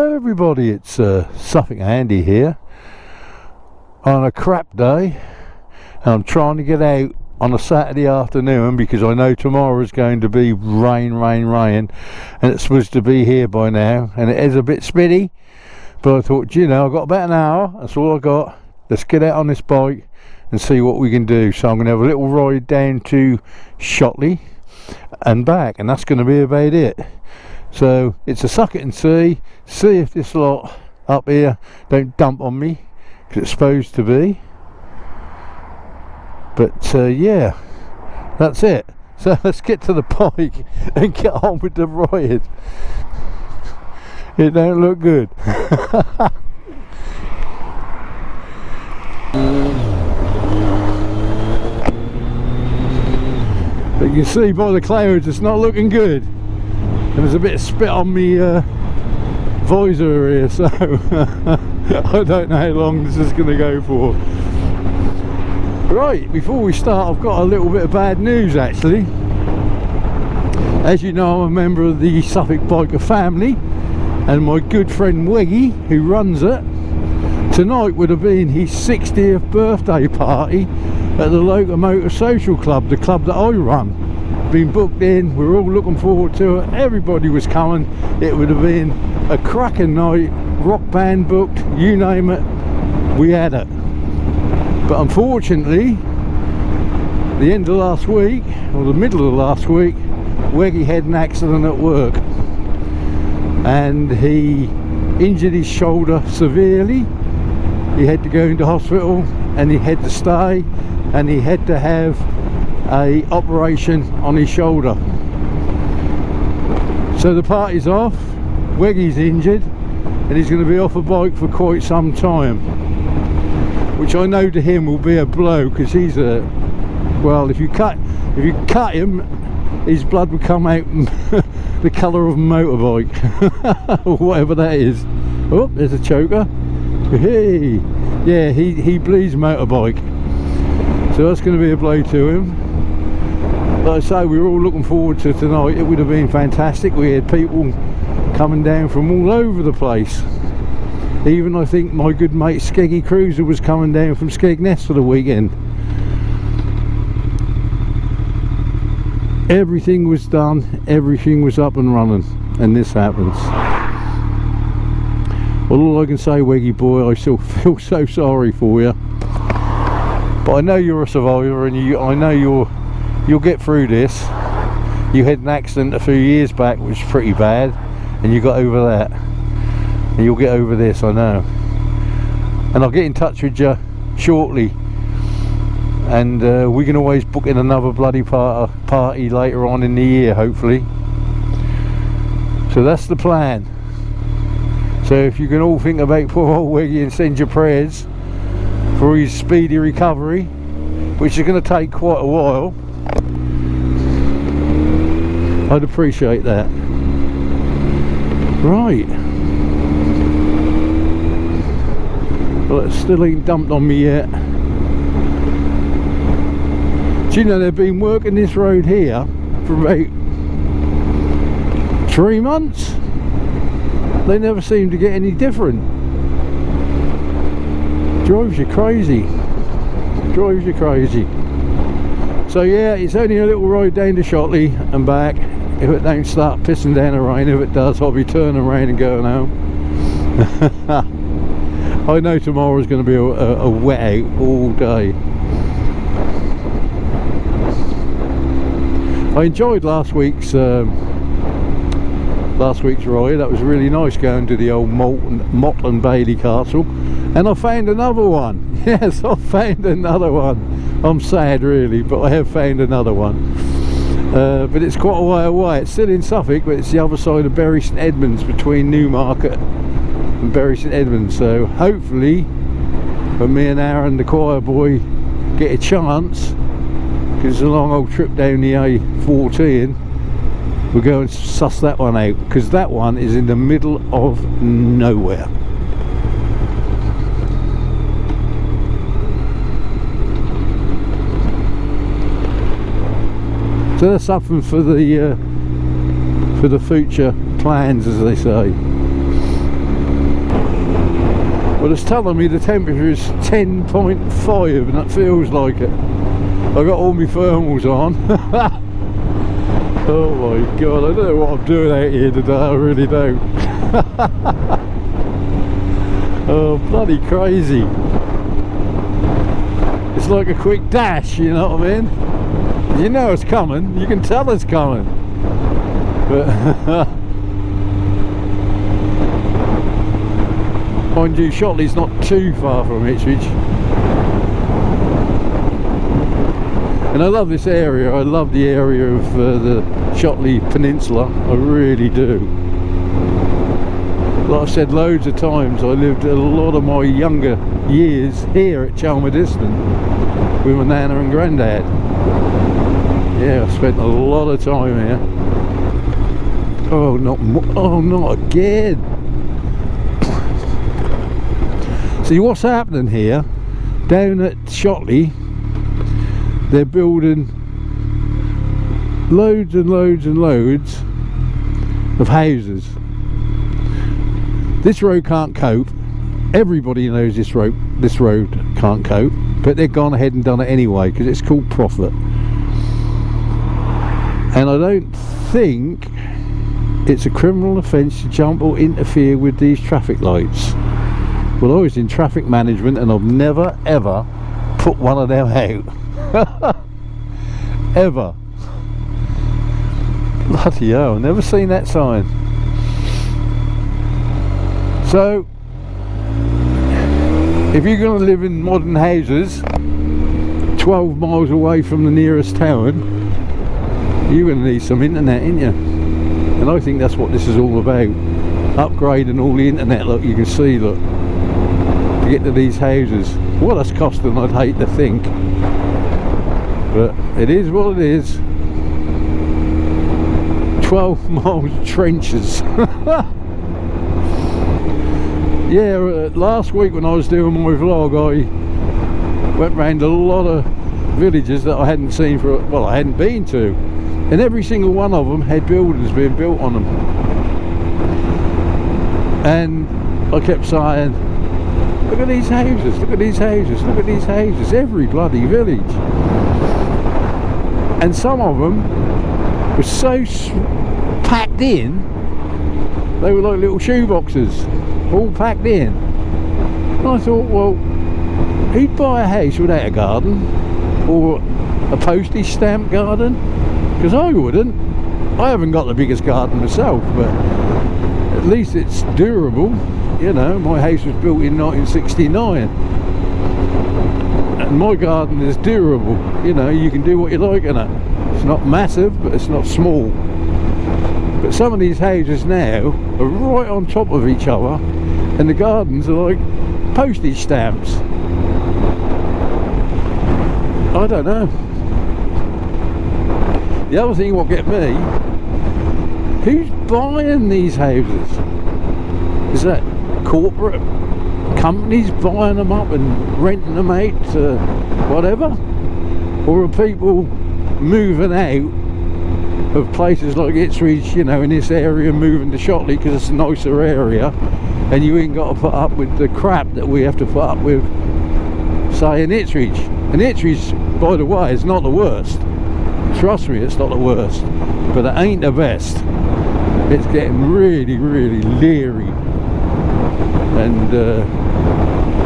Hello everybody, it's Suffolk Andy here on a crap day, and I'm trying to get out on a Saturday afternoon because I know tomorrow is going to be rain, and it's supposed to be here by now, and it is a bit spitty, but I thought, you know, I've got about an hour, that's all I got. Let's get out on this bike and see what we can do. So I'm going to have a little ride down to Shotley and back, and that's going to be about it. So it's a suck it and see if this lot up here don't dump on me, because it's supposed to be. But yeah, that's it. So let's get to the bike and get on with the ride. It don't look good. But you can see by the clouds it's not looking good. And there's a bit of spit on me visor here, so I don't know how long this is going to go for. Right, before we start, I've got a little bit of bad news actually. As you know, I'm a member of the Suffolk Biker family, and my good friend Weggy, who runs it, tonight would have been his 60th birthday party at the Locomotive Social Club, the club that I run. Been booked in, we're all looking forward to it, everybody was coming. It would have been a cracking night, rock band booked, you name it, we had it. But unfortunately, the end of last week, or the middle of last week, Weggy had an accident at work and he injured his shoulder severely. He had to go into hospital and he had to stay, and he had to have a operation on his shoulder. So the party's off, Weggy's injured, and he's going to be off a bike for quite some time, which I know to him will be a blow, because he's a, well, if you cut him, his blood will come out the colour of a motorbike or whatever that is. Oh, there's a choker. Hey, yeah, he bleeds motorbike, so that's going to be a blow to him. Like I say, we were all looking forward to tonight. It would have been fantastic. We had people coming down from all over the place. Even I think my good mate Skeggy Cruiser was coming down from Skegness for the weekend. Everything was done, everything was up and running, and this happens. Well, all I can say, Weggy boy, I still feel so sorry for you. But I know you're a survivor, and I know you'll get through this. You had an accident a few years back which was pretty bad, and you got over that, and you'll get over this, I know. And I'll get in touch with you shortly, and we can always book in another bloody party later on in the year, hopefully. So that's the plan. So if you can all think about poor old Weggy and send your prayers for his speedy recovery, which is going to take quite a while, I'd appreciate that. Right. Well, it still ain't dumped on me yet. Do you know they've been working this road here for about 3 months? They never seem to get any different. Drives you crazy. Drives you crazy. So yeah, it's only a little ride down to Shotley and back. If it don't start pissing down the rain, if it does, I'll be turning around and going home. I know tomorrow's going to be a wet out all day. I enjoyed last week's ride. That was really nice, going to the old Mott and Bailey Castle, and I found another one. Yes, I found another one. I'm sad really, but I have found another one. But it's quite a way away. It's still in Suffolk, but it's the other side of Bury St Edmunds, between Newmarket and Bury St Edmunds. So hopefully when me and Aaron the choir boy get a chance, because it's a long old trip down the A14, we'll go and suss that one out, because that one is in the middle of nowhere. So that's something for the future plans, as they say. Well, it's telling me the temperature is 10.5 and that feels like it. I got all my thermals on. Oh my god, I don't know what I'm doing out here today, I really don't. Oh, bloody crazy. It's like a quick dash, you know what I mean? You know it's coming, you can tell it's coming. But mind you, Shotley's not too far from Ipswich. And I love this area, I love the area of the Shotley Peninsula, I really do. Like I've said loads of times, I lived a lot of my younger years here at Chelmerdiston with my nana and granddad. Yeah, I spent a lot of time here. Oh, not again. See what's happening here, down at Shotley, they're building loads and loads and loads of houses. This road can't cope. Everybody knows this road can't cope, but they've gone ahead and done it anyway because it's called profit. And I don't think it's a criminal offence to jump or interfere with these traffic lights. Well, I was in traffic management and I've never ever put one of them out. Ever. Bloody hell, I've never seen that sign. So if you're going to live in modern houses 12 miles away from the nearest town, you're going to need some internet, ain't you? And I think that's what this is all about, upgrading all the internet. Look, you can see, look, to get to these houses. What that's costing, I'd hate to think, but it is what it is. 12 miles trenches. Yeah, last week when I was doing my vlog, I went round a lot of villages that I hadn't seen for, well, I hadn't been to, and every single one of them had buildings being built on them. And I kept saying, look at these houses, look at these houses, look at these houses, every bloody village. And some of them were so packed in, they were like little shoeboxes, all packed in. And I thought, well, who'd buy a house without a garden or a postage stamp garden? Because I wouldn't. I haven't got the biggest garden myself, but at least it's durable. You know, my house was built in 1969 and my garden is durable. You know, you can do what you like in it. It's not massive, but it's not small. But some of these houses now are right on top of each other and the gardens are like postage stamps. I don't know. The other thing what get me, who's buying these houses? Is that corporate companies buying them up and renting them out to whatever? Or are people moving out of places like Ipswich, you know, in this area, moving to Shotley because it's a nicer area and you ain't got to put up with the crap that we have to put up with, say, in Ipswich. And Ipswich, by the way, is not the worst. Trust me, it's not the worst, but it ain't the best. It's getting really, really leery and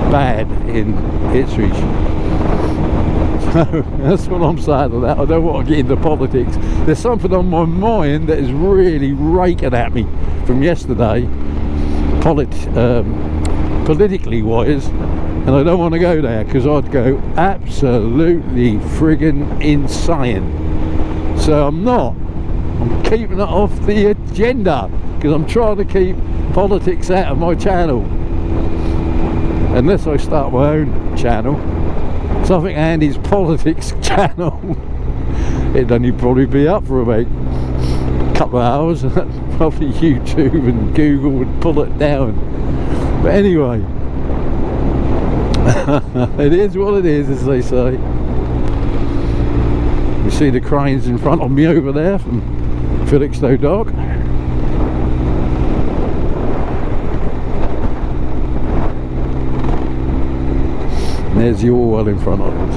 bad in Ipswich. So that's what I'm saying on that. I don't want to get into politics. There's something on my mind that is really raking at me from yesterday, politically wise, and I don't want to go there because I'd go absolutely friggin' insane. So I'm keeping it off the agenda because I'm trying to keep politics out of my channel unless I start my own channel. So I think Andy's politics channel, it'd only probably be up for about a couple of hours, and probably YouTube and Google would pull it down. But anyway, it is what it is, as they say. You see the cranes in front of me over there from Felixstowe Dock. there's the Orwell in front of us.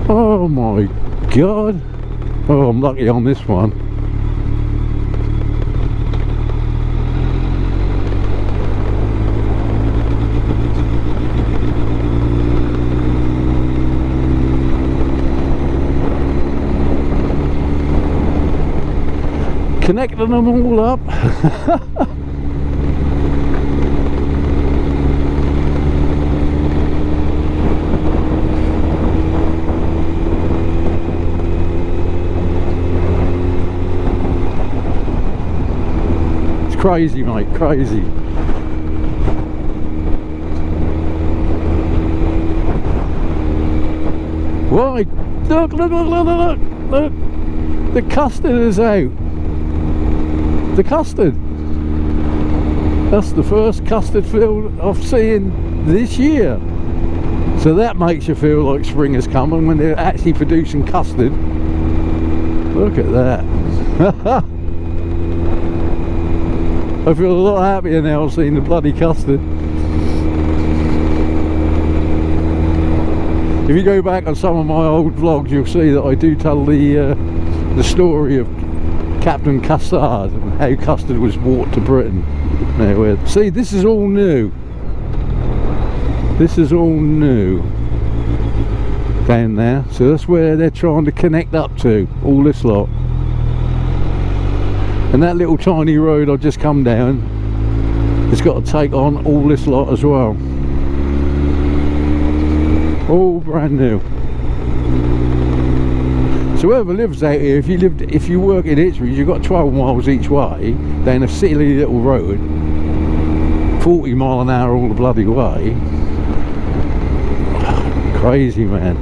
Oh my god. Oh, I'm lucky on this one. Connecting them all up. It's crazy, mate, crazy. Why? Look, look, look, look, look, look. The custard is out. The custard. That's the first custard field I've seen this year. So that makes you feel like spring has come, and when they're actually producing custard. Look at that. I feel a lot happier now seeing the bloody custard. If you go back on some of my old vlogs, you'll see that I do tell the story of Captain Custard and how custard was brought to Britain. Now, see, this is all new. This is all new down there. So that's where they're trying to connect up to, all this lot. And that little tiny road I've just come down, it's got to take on all this lot as well. All brand new. So whoever lives out here, if you work in Ipswich, you've got 12 miles each way down a silly little road, 40 mile an hour all the bloody way. Crazy, man.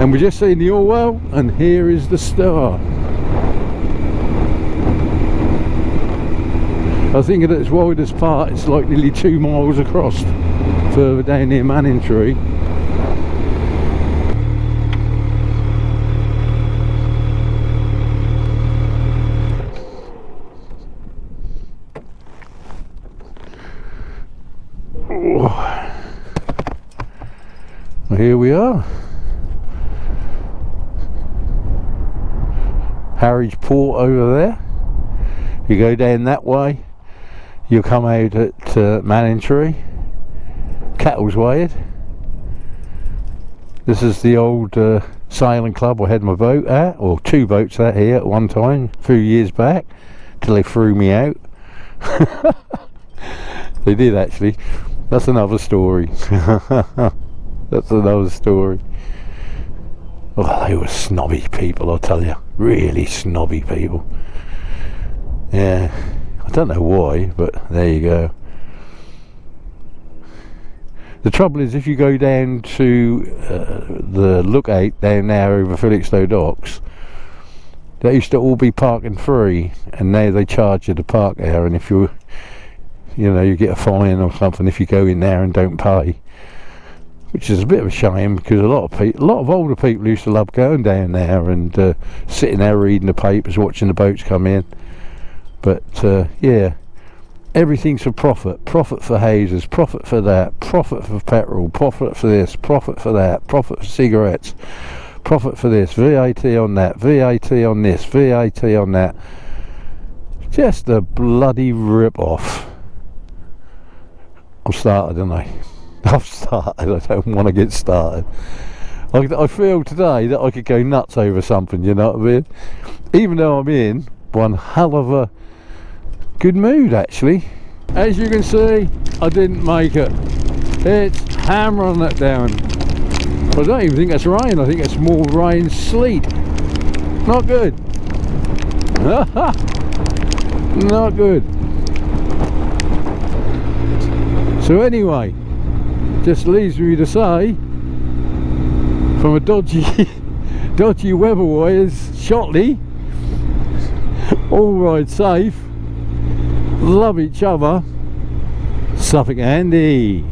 And we're just seeing the Orwell, and here is the star. I think at its widest part it's like nearly 2 miles across, further down near Manningtree. Well, here we are. Harwich Port over there. You go down that way, you'll come out at Manningtree, Cattle's Wade. This is the old sailing club I had my boat at, or 2 boats at here at one time, a few years back, till they threw me out. They did actually. That's another story. That's another story. Oh, they were snobby people, I'll tell you. Really snobby people. Yeah, I don't know why, but there you go. The trouble is, if you go down to the lookout down there over Felixstowe Docks, they used to all be parking free, and now they charge you to park there, and if you get a fine or something if you go in there and don't pay, which is a bit of a shame, because a lot of older people used to love going down there and sitting there reading the papers, watching the boats come in. But yeah, everything's for profit. Profit for houses, profit for that, profit for petrol, profit for this, profit for that, profit for cigarettes, profit for this, VAT on that, VAT on this, VAT on that. Just a bloody rip-off. I'm started, aren't I? I've started. I don't want to get started. I feel today that I could go nuts over something, you know what I mean? Even though I'm in one hell of a good mood, actually. As you can see, I didn't make it. It's hammering it down. I don't even think it's rain. I think it's more rain, sleet. Not good. Not good. So anyway, just leaves me to say, from a dodgy weatherwise Shotley, all ride safe, love each other, Suffolk Andy.